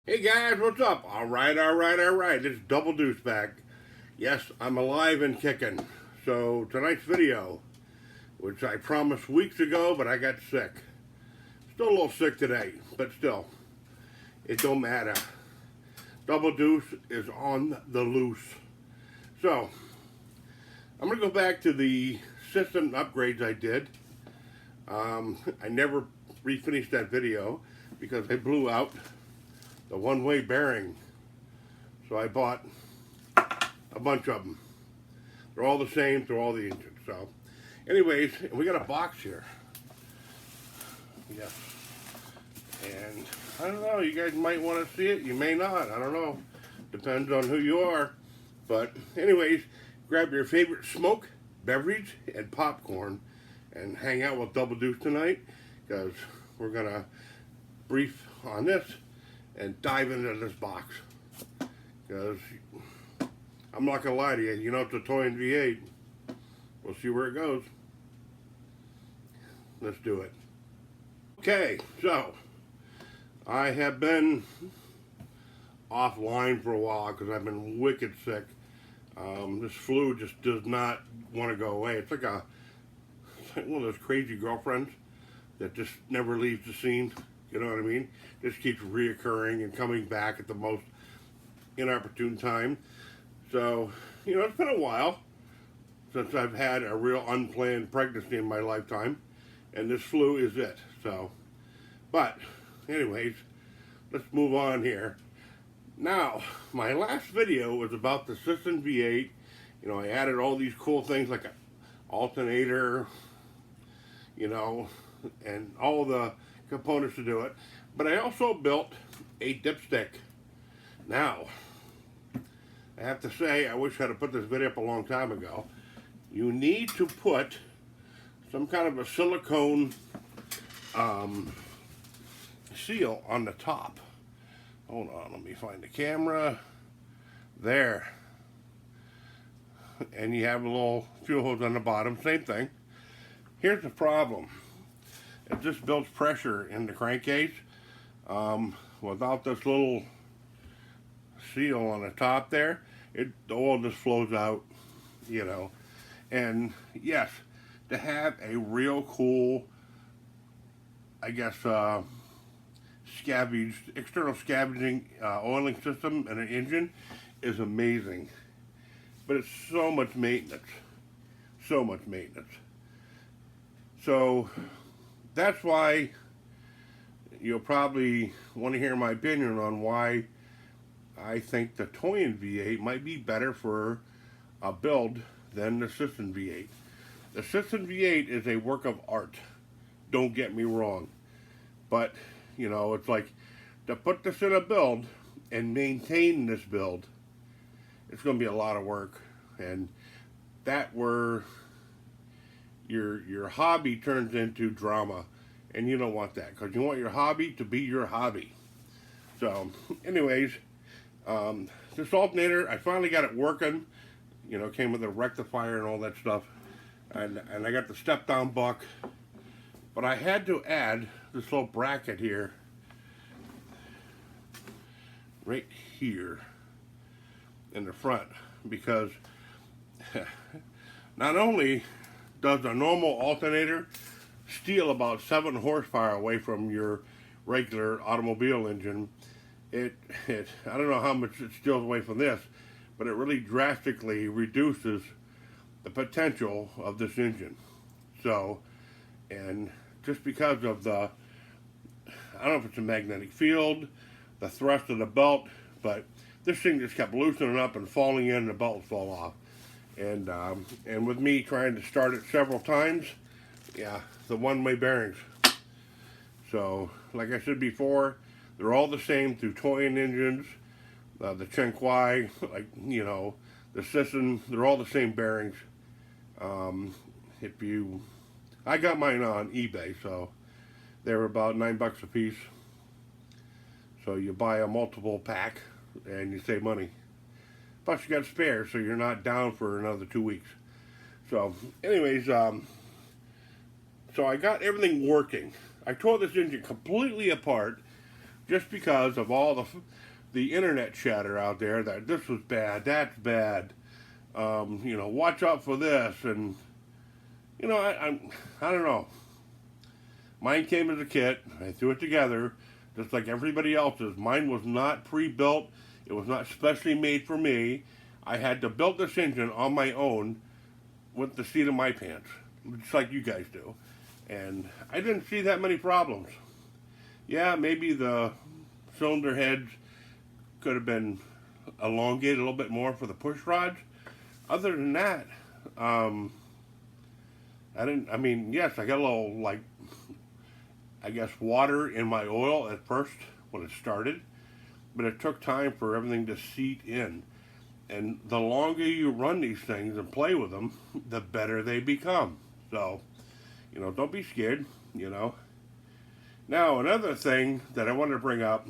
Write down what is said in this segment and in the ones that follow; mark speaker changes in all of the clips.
Speaker 1: Hey guys, what's up? Alright. It's Double Deuce back. Yes, I'm alive and kicking. So tonight's video, which I promised weeks ago, but I got sick. Still a little sick today, but still, it don't matter. Double Deuce is on the loose. So, I'm going to go back to the system upgrades I did. I never refinished that video because I blew out the one-way bearing. So I bought a bunch of them. They're all the same through all the engines. So anyways, we got a box here. Yes. And I don't know, you guys might want to see it, you may not, I don't know. Depends on who you are. But anyways, grab your favorite smoke, beverage, and popcorn and hang out with Double Deuce tonight, because we're gonna brief on this and dive into this box, because I'm not gonna lie to you, you know, it's a Toyan V8. We'll see where it goes. Let's do it. Okay, so I have been offline for a while because I've been wicked sick. This flu just does not want to go away. It's like one of those crazy girlfriends that just never leaves the scene. You know what I mean? Just keeps reoccurring and coming back at the most inopportune time. So, you know, it's been a while since I've had a real unplanned pregnancy in my lifetime, and this flu is it. So, but anyways, let's move on here. Now, my last video was about the Cison V8. You know, I added all these cool things like an alternator, you know, and all the components to do it. But I also built a dipstick. Now, I have to say, I wish I'd have put this video up a long time ago. You need to put some kind of a silicone seal on the top. Hold on, let me find the camera. There. And you have a little fuel hose on the bottom, same thing. Here's the problem. It just builds pressure in the crankcase. Without this little seal on the top there, the oil just flows out, you know. And yes, to have a real cool, I guess, external scavenging oiling system in an engine is amazing. But it's so much maintenance. So much maintenance. So that's why you'll probably want to hear my opinion on why I think the Toyan V8 might be better for a build than the Cison V8. The Cison V8 is a work of art. Don't get me wrong. But, you know, it's like to put this in a build and maintain this build, it's going to be a lot of work. And that where your hobby turns into drama, and you don't want that, because you want your hobby to be your hobby. So anyways, this alternator, I finally got it working. You know, came with a rectifier and all that stuff, and I got the step down buck, but I had to add this little bracket here, right here in the front, because not only does a normal alternator steal about 7 horsepower away from your regular automobile engine, I don't know how much it steals away from this, but it really drastically reduces the potential of this engine. So, and just because of the, I don't know if it's a magnetic field, the thrust of the belt, but this thing just kept loosening up and falling in, and the belt would fall off. And with me trying to start it several times, yeah, the one-way bearings. So, like I said before, they're all the same through Toyan engines, the Chen Kwai, like, you know, the Cison, they're all the same bearings. I got mine on eBay, so they were about $9 a piece. So you buy a multiple pack and you save money. Plus you got spares, so you're not down for another 2 weeks. So anyways, so I got everything working. I tore this engine completely apart just because of all the internet chatter out there that this was bad, that's bad. You know, watch out for this, and you know, I don't know. Mine came as a kit. I threw it together, just like everybody else's. Mine was not pre-built. It was not specially made for me. I had to build this engine on my own with the seat of my pants, just like you guys do. And I didn't see that many problems. Yeah, maybe the cylinder heads could have been elongated a little bit more for the push rods. Other than that, I mean, yes, I got a little, like, I guess, water in my oil at first when it started, but it took time for everything to seat in. And the longer you run these things and play with them, the better they become. So, you know, don't be scared, you know. Now, another thing that I wanted to bring up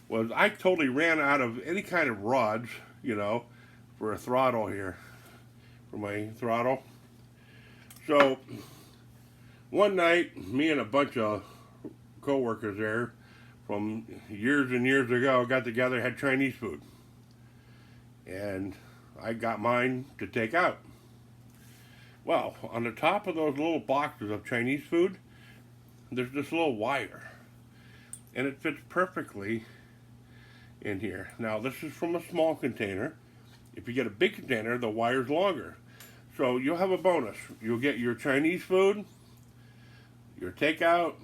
Speaker 1: was I totally ran out of any kind of rods, you know, for a throttle here, for my throttle. So, one night, me and a bunch of co-workers there from years and years ago got together, had Chinese food. And I got mine to take out. Well, on the top of those little boxes of Chinese food, there's this little wire. And it fits perfectly in here. Now, this is from a small container. If you get a big container, the wire's longer. So you'll have a bonus. You'll get your Chinese food, your takeout,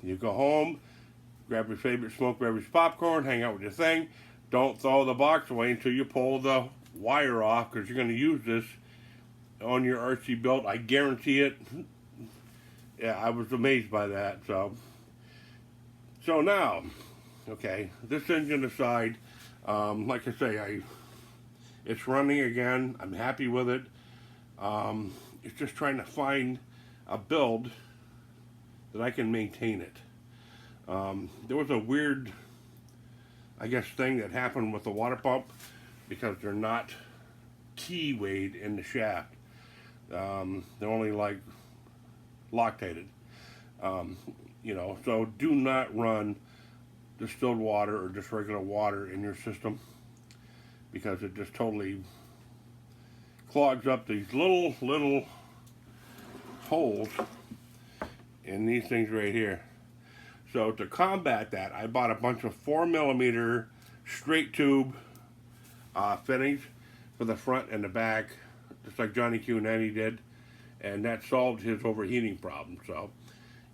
Speaker 1: you go home, grab your favorite smoked beverage popcorn, hang out with your thing. Don't throw the box away until you pull the wire off, because you're going to use this on your RC build. I guarantee it. Yeah, I was amazed by that. So now, okay, this engine aside, like I say, it's running again. I'm happy with it. It's just trying to find a build that I can maintain it. There was a weird, I guess, thing that happened with the water pump, because they're not keywayed in the shaft. They're only like loctated. You know, so do not run distilled water or just regular water in your system, because it just totally clogs up these little holes in these things right here. So to combat that, I bought a bunch of 4mm straight tube fittings for the front and the back, just like Johnny Q90 did, and that solved his overheating problem. So,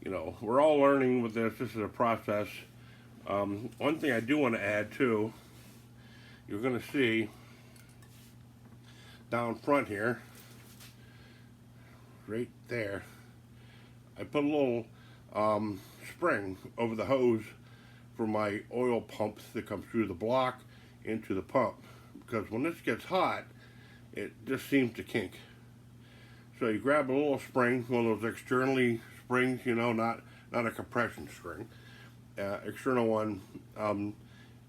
Speaker 1: you know, we're all learning with this. This is a process. One thing I do want to add too, you're going to see down front here, right there, I put a little spring over the hose for my oil pump that comes through the block into the pump, because when this gets hot, it just seems to kink. So you grab a little spring, one of those externally springs, you know, not a compression spring, external one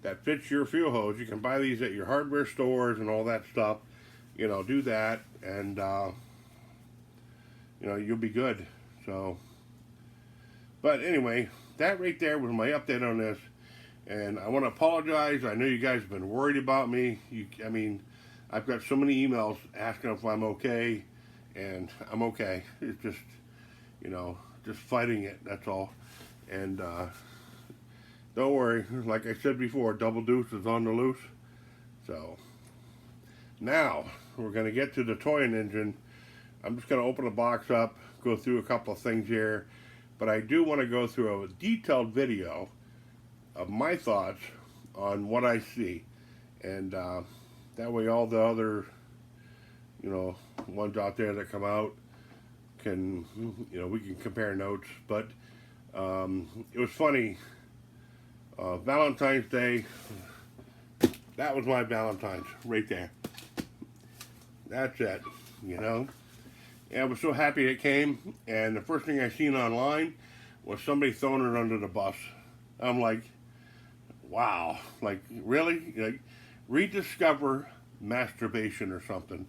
Speaker 1: that fits your fuel hose. You can buy these at your hardware stores and all that stuff. You know, do that, and you know, you'll be good. So, but anyway, that right there was my update on this, and I want to apologize. I know you guys have been worried about me. I mean, I've got so many emails asking if I'm okay, and I'm okay. It's just, you know, just fighting it, that's all. And don't worry, like I said before, double deuce is on the loose. So now we're going to get to the Toyan engine. I'm just going to open the box up, go through a couple of things here, but I do want to go through a detailed video of my thoughts on what I see, and that way all the other, you know, ones out there that come out can, you know, we can compare notes. But it was funny, Valentine's Day, that was my Valentine's right there. That's it, you know. And I was so happy it came, and the first thing I seen online was somebody throwing it under the bus. I'm like, wow, like, really? Like, rediscover masturbation or something.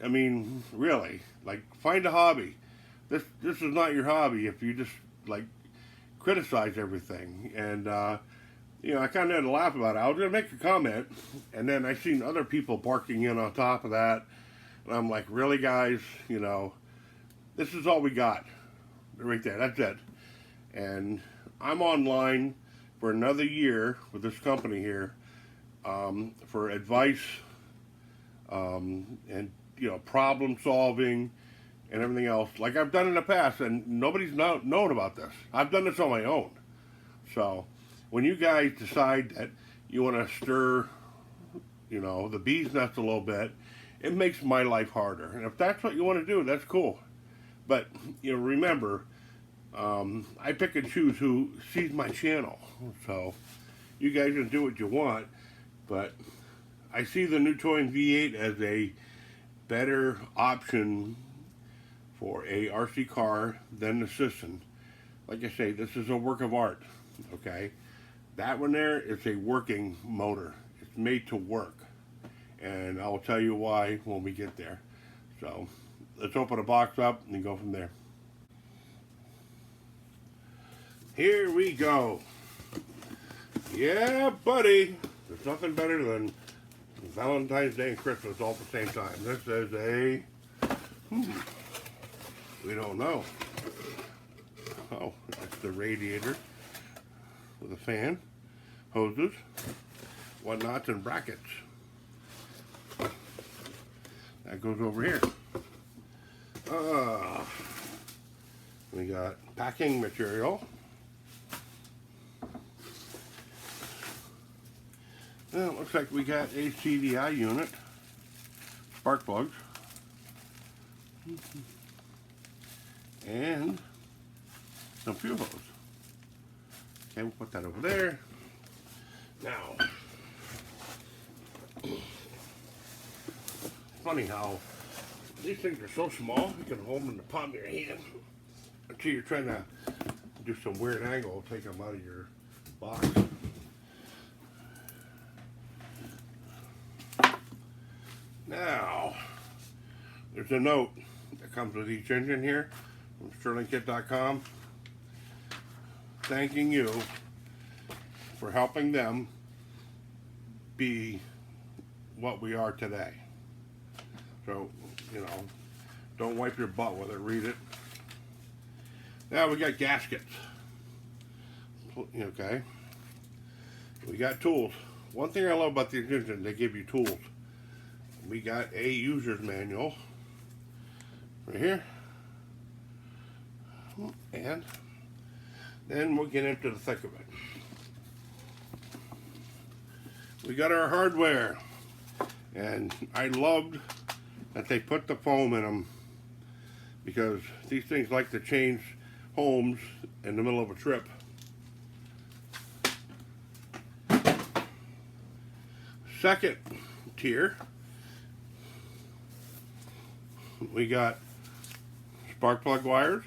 Speaker 1: I mean, really, like, find a hobby. This is not your hobby if you just, like, criticize everything. And, you know, I kind of had to laugh about it. I was going to make a comment, and then I seen other people barking in on top of that. And I'm like, really, guys? You know, this is all we got. Right there, that's it. And I'm online for another year with this company here for advice and, you know, problem solving and everything else, like I've done in the past, and nobody's known about this. I've done this on my own. So when you guys decide that you want to stir, you know, the bee's nest a little bit, it makes my life harder. And if that's what you want to do, that's cool. But, you know, remember, I pick and choose who sees my channel. So you guys can do what you want, but I see the new Toyan V8 as a better option for a RC car than the Cison. Like I say, this is a work of art, okay? That one there is a working motor. It's made to work. And I'll tell you why when we get there. So let's open the box up and go from there. Here we go. Yeah, buddy. There's nothing better than Valentine's Day and Christmas all at the same time. This is a... we don't know. Oh, that's the radiator with a fan, hoses, whatnots, and brackets. That goes over here. We got packing material. Well, it looks like we got a CDI unit, spark plugs, and some fuel hose. Okay, we'll put that over there. Now, funny how these things are so small, you can hold them in the palm of your hand until you're trying to do some weird angle, take them out of your box. Now, there's a note that comes with each engine here from StirlingKit.com, thanking you for helping them be what we are today. So, you know, don't wipe your butt with it, read it. Now we got gaskets. Okay. We got tools. One thing I love about these engines, they give you tools. We got a user's manual right here. And then we'll get into the thick of it. We got our hardware. And I loved that they put the foam in them, because these things like to change homes in the middle of a trip. Second tier, we got spark plug wires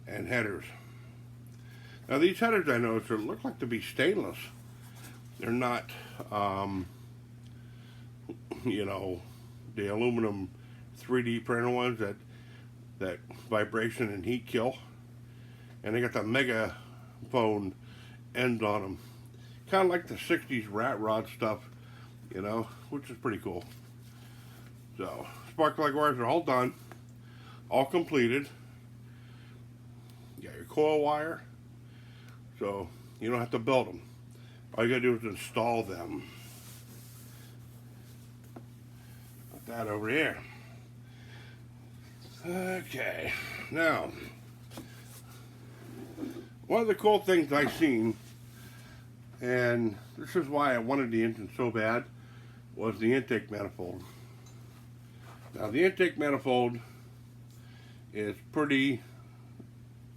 Speaker 1: and headers. Now these headers, I noticed, look like to be stainless. They're not, you know, the aluminum 3D printer ones that vibration and heat kill. And they got the megaphone ends on them. Kind of like the 60s rat rod stuff, you know, which is pretty cool. So, spark plug wires are all done, all completed. You got your coil wire, so you don't have to build them. All you gotta do is install them. Put that over here. Okay, now, one of the cool things I've seen, and this is why I wanted the engine so bad, was the intake manifold. Now the intake manifold is pretty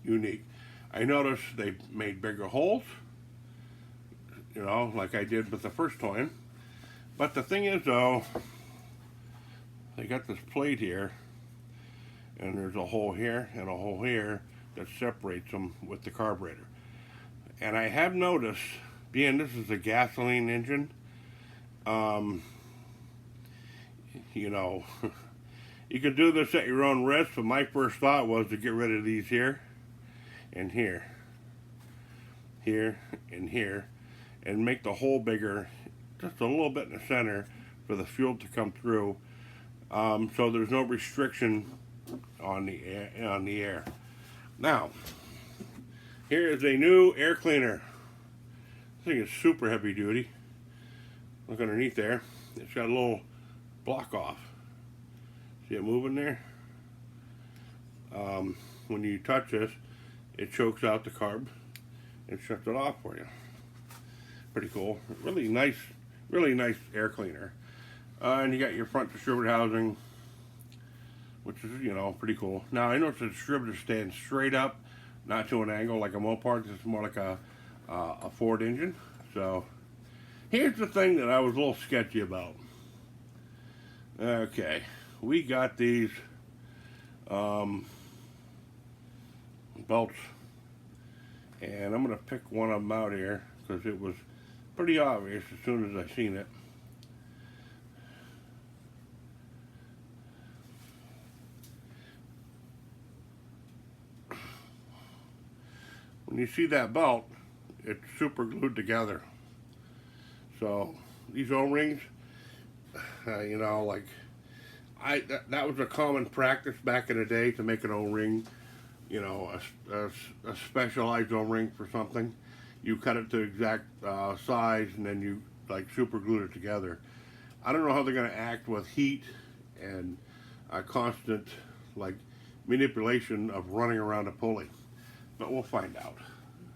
Speaker 1: unique. I noticed they made bigger holes, you know, like I did with the first Toyan. But the thing is though, they got this plate here, and there's a hole here and a hole here that separates them with the carburetor. And I have noticed, being this is a gasoline engine, you know, you can do this at your own risk, but my first thought was to get rid of these here and here, here, and here, and make the hole bigger, just a little bit in the center for the fuel to come through, so there's no restriction on the air. Now, here is a new air cleaner. This thing is super heavy duty. Look underneath there. It's got a little block off. See it moving there? When you touch this, it chokes out the carb and shuts it off for you. Pretty cool. Really nice air cleaner. And you got your front distributor housing, which is, you know, pretty cool. Now I noticed the distributor stands straight up, not to an angle like a Mopar. It's more like a Ford engine. So here's the thing that I was a little sketchy about. Okay, we got these belts, and I'm gonna pick one of them out here because it was pretty obvious as soon as I seen it. When you see that belt, it's super glued together. So these O-rings, you know, like that was a common practice back in the day to make an O-ring, you know, a specialized O-ring for something. You cut it to exact size, and then you like super glued it together. I don't know how they're going to act with heat and constant like manipulation of running around a pulley, but we'll find out,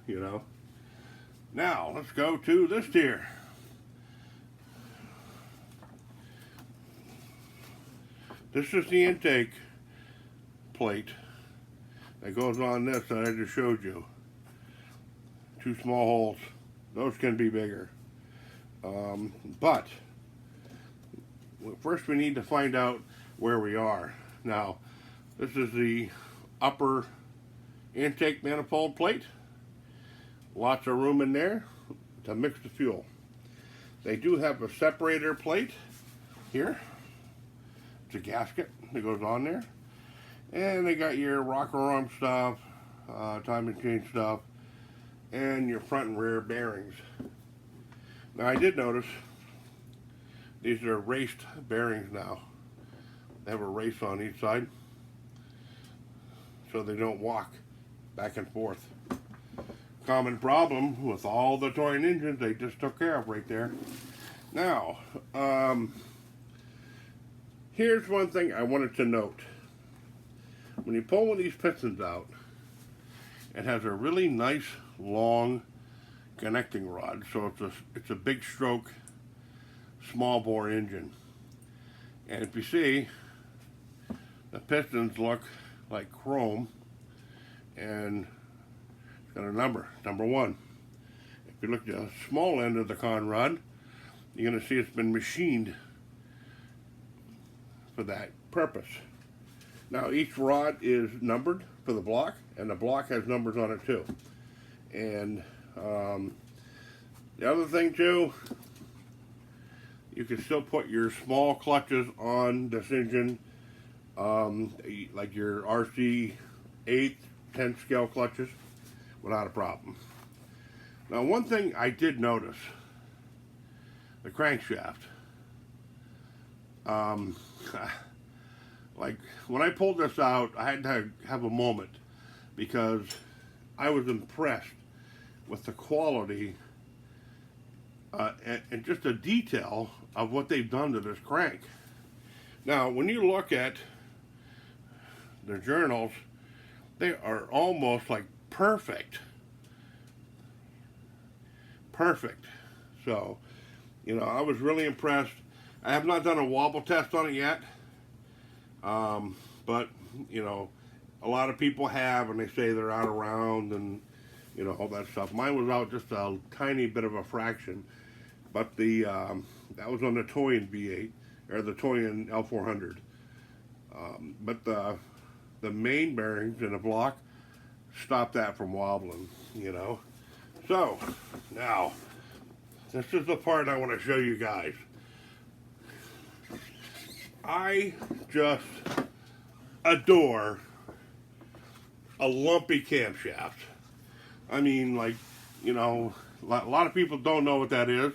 Speaker 1: you know. Now let's go to this tier. This is the intake plate that goes on this that I just showed you. 2 small holes. Those can be bigger. But first we need to find out where we are. Now, this is the upper intake manifold plate. Lots of room in there to mix the fuel. They do have a separator plate here. It's a gasket that goes on there. And they got your rocker arm stuff, timing chain stuff, and your front and rear bearings. Now I did notice these are raced bearings now. They have a race on each side so they don't walk back and forth. Common problem with all the Toyan engines they just took care of right there. Now, here's one thing I wanted to note. When you pull one of these pistons out, it has a really nice long connecting rod, so it's a big stroke small bore engine. And if you see, the pistons look like chrome, and it's got a number 1. If you look at the small end of the con rod, you're going to see it's been machined for that purpose. Now each rod is numbered for the block, and the block has numbers on it too. And the other thing too, you can still put your small clutches on this engine, like your RC 8, 10 scale clutches, without a problem. Now one thing I did notice, the crankshaft. Like when I pulled this out, I had to have a moment because I was impressed with the quality and just the detail of what they've done to this crank. Now, when you look at the journals, they are almost like perfect. Perfect. So, you know, I was really impressed. I have not done a wobble test on it yet. But, you know, a lot of people have, and they say they're out around and, you know, all that stuff. Mine was out just a tiny bit of a fraction. But the that was on the Toyan V8, or the Toyan L400. But the main bearings in the block stopped that from wobbling, you know. So, now, this is the part I want to show you guys. I just adore a lumpy camshaft. I mean, like, you know, a lot of people don't know what that is,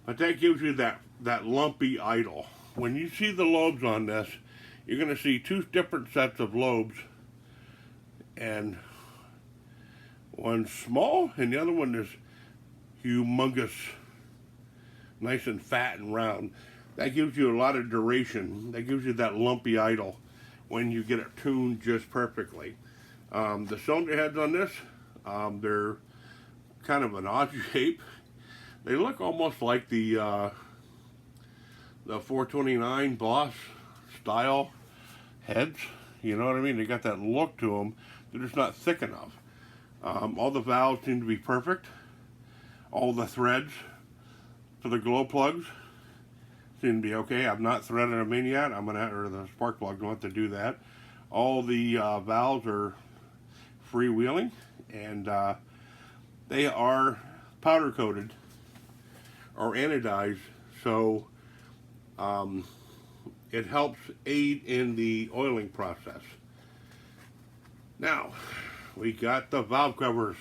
Speaker 1: but that gives you that lumpy idle. When you see the lobes on this, you're going to see two different sets of lobes, and one's small and the other one is humongous, nice and fat and round. That gives you a lot of duration. That gives you that lumpy idle when you get it tuned just perfectly. The cylinder heads on this, they're kind of an odd shape. They look almost like the 429 Boss style heads. You know what I mean? They got that look to them. They're just not thick enough. All the valves seem to be perfect. All the threads for the glow plugs seem to be okay. I've not threaded them in yet. I'm gonna, or the spark plugs, I'll have to do that. All the valves are freewheeling, and they are powder coated or anodized, so it helps aid in the oiling process. Now, we got the valve covers.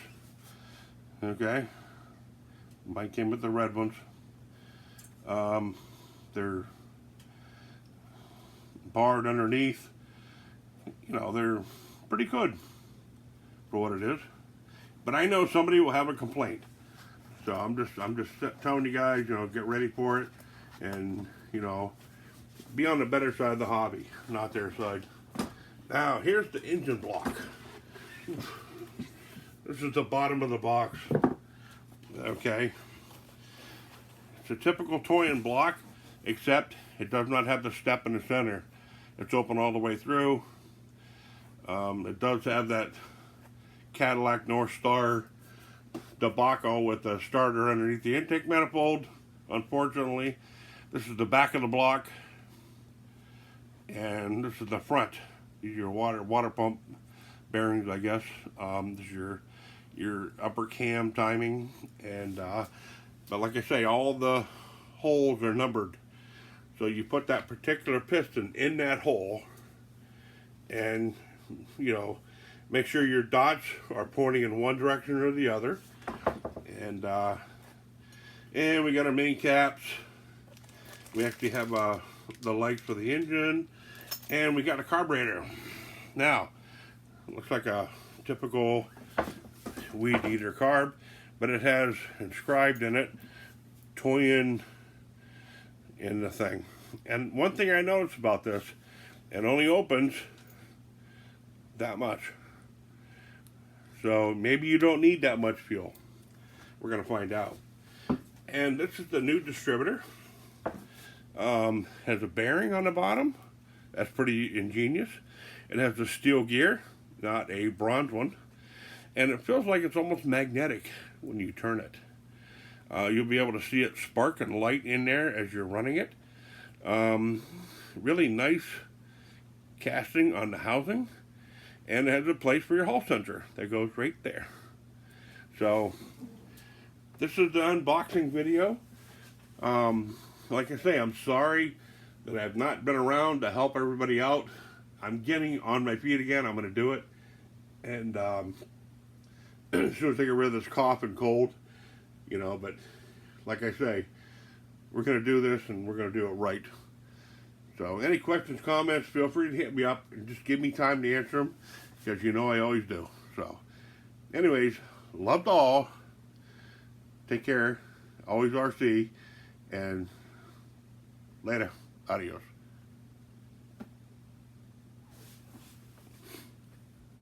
Speaker 1: Okay, mine came with the red ones. They're barred underneath. You know, they're pretty good for what it is. But I know somebody will have a complaint. So I'm just telling you guys, you know, get ready for it, and, you know, be on the better side of the hobby, not their side. Now, here's the engine block. This is the bottom of the box. Okay. It's a typical Toyan block, except it does not have the step in the center. It's open all the way through. It does have that Cadillac North Star debacle with the starter underneath the intake manifold, unfortunately. This is the back of the block, and this is the front. These are your water pump bearings, I guess. This is your upper cam timing, and but like I say, all the holes are numbered. So you put that particular piston in that hole, and, you know, make sure your dots are pointing in one direction or the other. And we got our main caps. We actually have the lights for the engine, and we got a carburetor. Now, it looks like a typical weed eater carb, but it has inscribed in it Toyan in the thing. And one thing I noticed about this, it only opens that much. So maybe you don't need that much fuel. We're going to find out. And this is the new distributor. Has a bearing on the bottom. That's pretty ingenious. It has a steel gear, not a bronze one. And it feels like it's almost magnetic when you turn it. You'll be able to see it spark and light in there as you're running it. Really nice casting on the housing. And it has a place for your hall sensor that goes right there. So, this is the unboxing video. Like I say, I'm sorry that I've not been around to help everybody out. I'm getting on my feet again. I'm going to do it. And as soon as I get rid of this cough and cold, you know, but like I say, we're going to do this, and we're going to do it right. So any questions, comments, feel free to hit me up and just give me time to answer them, because you know I always do. So anyways, love to all. Take care. Always RC. And later. Adios.